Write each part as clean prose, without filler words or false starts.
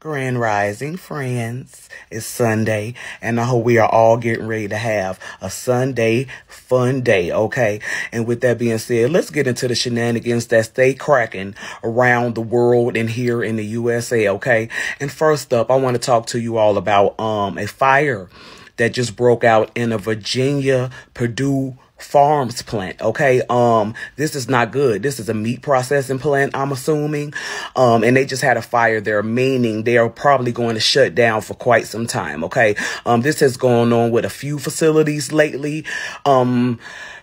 Grand Rising, friends. It's Sunday, and I hope we are all getting ready to have a Sunday fun day, okay? And with that being said, let's get into the shenanigans that stay cracking around the world and here in the USA, okay? And first up, I want to talk to you all about a fire that just broke out in a Virginia, Purdue Farms plant. Okay. This is not good. This is a meat processing plant, I'm assuming. And they just had a fire there, meaning they are probably going to shut down for quite some time. Okay. This has gone on with a few facilities lately,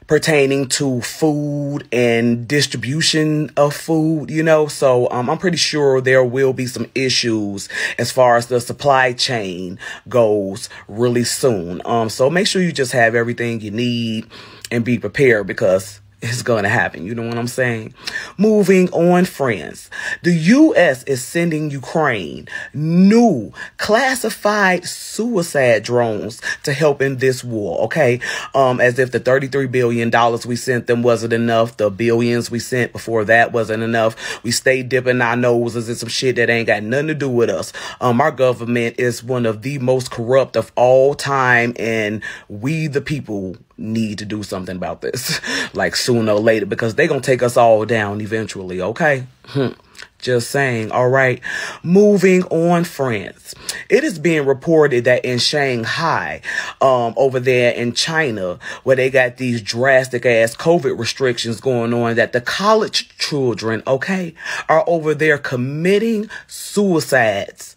pertaining to food and distribution of food, you know. So I'm pretty sure there will be some issues as far as the supply chain goes really soon. So make sure you just have everything you need and be prepared, because it's going to happen. You know what I'm saying? Moving on, friends. The U.S. is sending Ukraine new classified suicide drones to help in this war, okay? As if the $33 billion we sent them wasn't enough. The billions we sent before that wasn't enough. We stay dipping our noses in some shit that ain't got nothing to do with us. Our government is one of the most corrupt of all time, and we, the people, need to do something about this, like sooner or later, because they're gonna take us all down eventually, okay? Just saying. All right, moving on, friends. It is being reported that in Shanghai, over there in China, where they got these drastic ass COVID restrictions going on, that the college children, okay, are over there committing suicides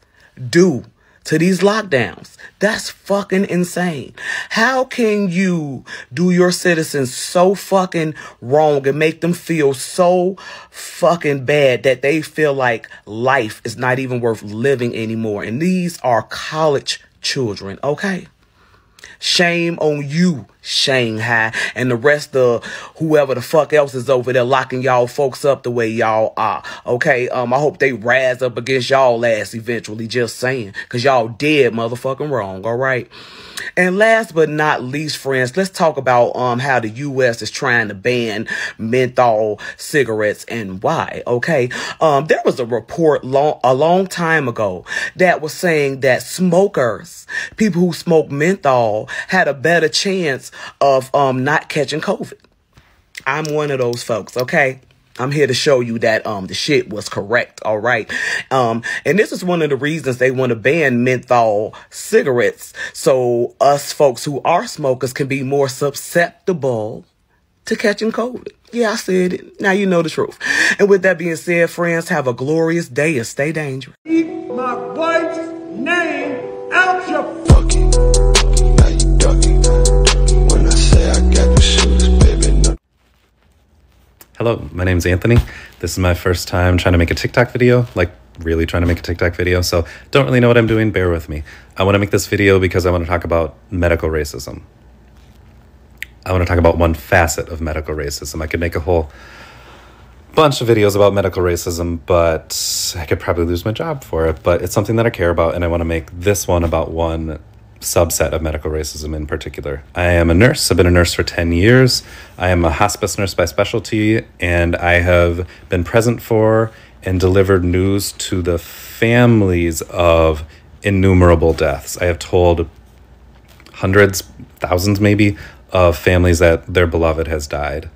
due to these lockdowns. That's fucking insane. How can you do your citizens so fucking wrong and make them feel so fucking bad that they feel like life is not even worth living anymore? And these are college children, okay? Shame on you, Shanghai, and the rest of whoever the fuck else is over there locking y'all folks up the way y'all are. Okay, I hope they rise up against y'all ass eventually, just saying, because y'all dead motherfucking wrong, all right? And last but not least, friends, let's talk about how the U.S. is trying to ban menthol cigarettes and why, okay? There was a report a long time ago that was saying that smokers, people who smoke menthol, had a better chance of not catching COVID. I'm one of those folks, okay? I'm here to show you that the shit was correct, all right? And this is one of the reasons they want to ban menthol cigarettes, so us folks who are smokers can be more susceptible to catching COVID. Yeah, I said it. Now you know the truth. And with that being said, friends, have a glorious day and stay dangerous. Keep my wife's name out your fucking. Now you ducking. When I say I got the shoes, baby, no. Hello, my name's Anthony. This is my first time trying to make a TikTok video, like really trying to make a TikTok video, so don't really know what I'm doing, bear with me. I want to make this video because I want to talk about medical racism. I want to talk about one facet of medical racism. I could make a whole bunch of videos about medical racism, but I could probably lose my job for it, but it's something that I care about, and I want to make this one about one subset of medical racism in particular. I am a nurse. I've been a nurse for 10 years. I am a hospice nurse by specialty, and I have been present for and delivered news to the families of innumerable deaths. I have told hundreds, thousands maybe, of families that their beloved has died.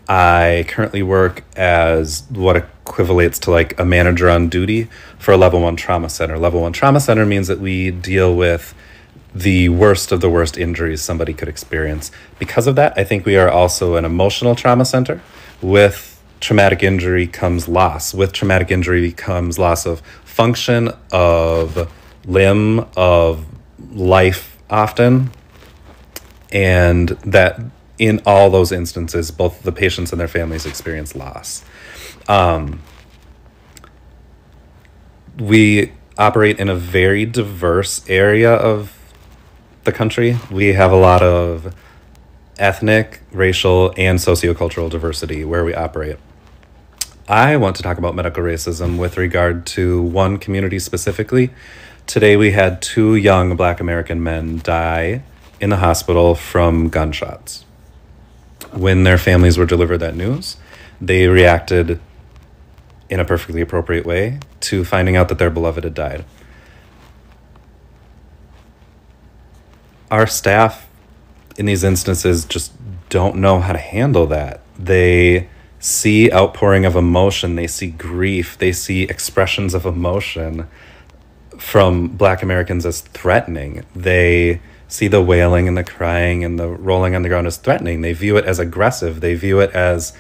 I currently work as what equivalates to like a manager on duty for a level 1 trauma center. Level 1 trauma center means that we deal with the worst of the worst injuries somebody could experience. Because of that, I think we are also an emotional trauma center. With traumatic injury comes loss. With traumatic injury comes loss of function, of limb, of life often. And that in all those instances, both the patients and their families experience loss. We operate in a very diverse area of the country. We have a lot of ethnic, racial, and sociocultural diversity where we operate. I want to talk about medical racism with regard to one community specifically. Today we had 2 young Black American men die in the hospital from gunshots. When their families were delivered that news, they reacted in a perfectly appropriate way to finding out that their beloved had died. Our staff in these instances just don't know how to handle that. They see outpouring of emotion, they see grief, they see expressions of emotion from Black Americans as threatening. They see the wailing and the crying and the rolling on the ground as threatening. They view it as aggressive. They view it as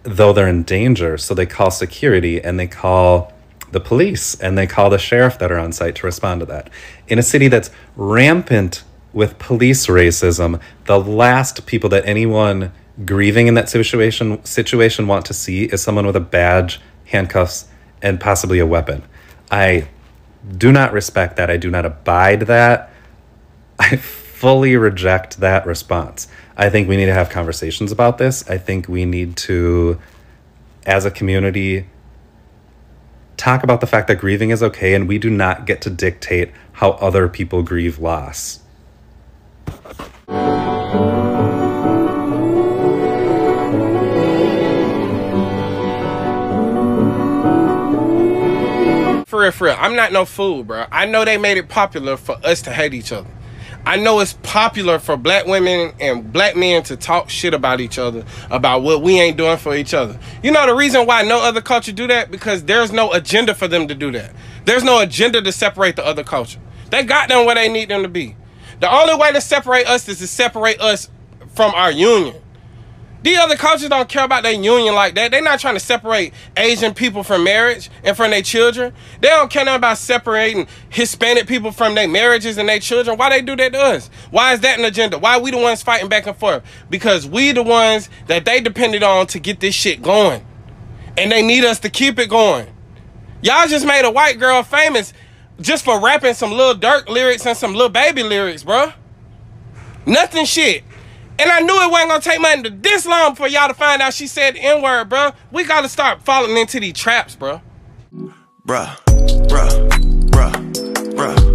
though they're in danger. So they call security and they call the police and they call the sheriff that are on site to respond to that. In a city that's rampant with police racism, the last people that anyone grieving in that situation want to see is someone with a badge, handcuffs, and possibly a weapon. I do not respect that. I do not abide that. I fully reject that response. I think we need to have conversations about this. I think we need to, as a community, talk about the fact that grieving is okay, and we do not get to dictate how other people grieve loss. For real, I'm not no fool, bro. I know they made it popular for us to hate each other. I know it's popular for Black women and Black men to talk shit about each other, about what we ain't doing for each other. You know the reason why no other culture do that? Because there's no agenda for them to do that. There's no agenda to separate the other culture. They got them where they need them to be. The only way to separate us is to separate us from our union. These other cultures don't care about their union like that. They're not trying to separate Asian people from marriage and from their children. They don't care nothing about separating Hispanic people from their marriages and their children. Why they do that to us? Why is that an agenda? Why are we the ones fighting back and forth? Because we the ones that they depended on to get this shit going. And they need us to keep it going. Y'all just made a white girl famous just for rapping some Lil Durk lyrics and some Lil Baby lyrics, bro. Nothing shit. And I knew it wasn't gonna take nothing to this long for y'all to find out she said the N-word, bro. We gotta start falling into these traps, bro. Bruh, bruh, bruh, bruh.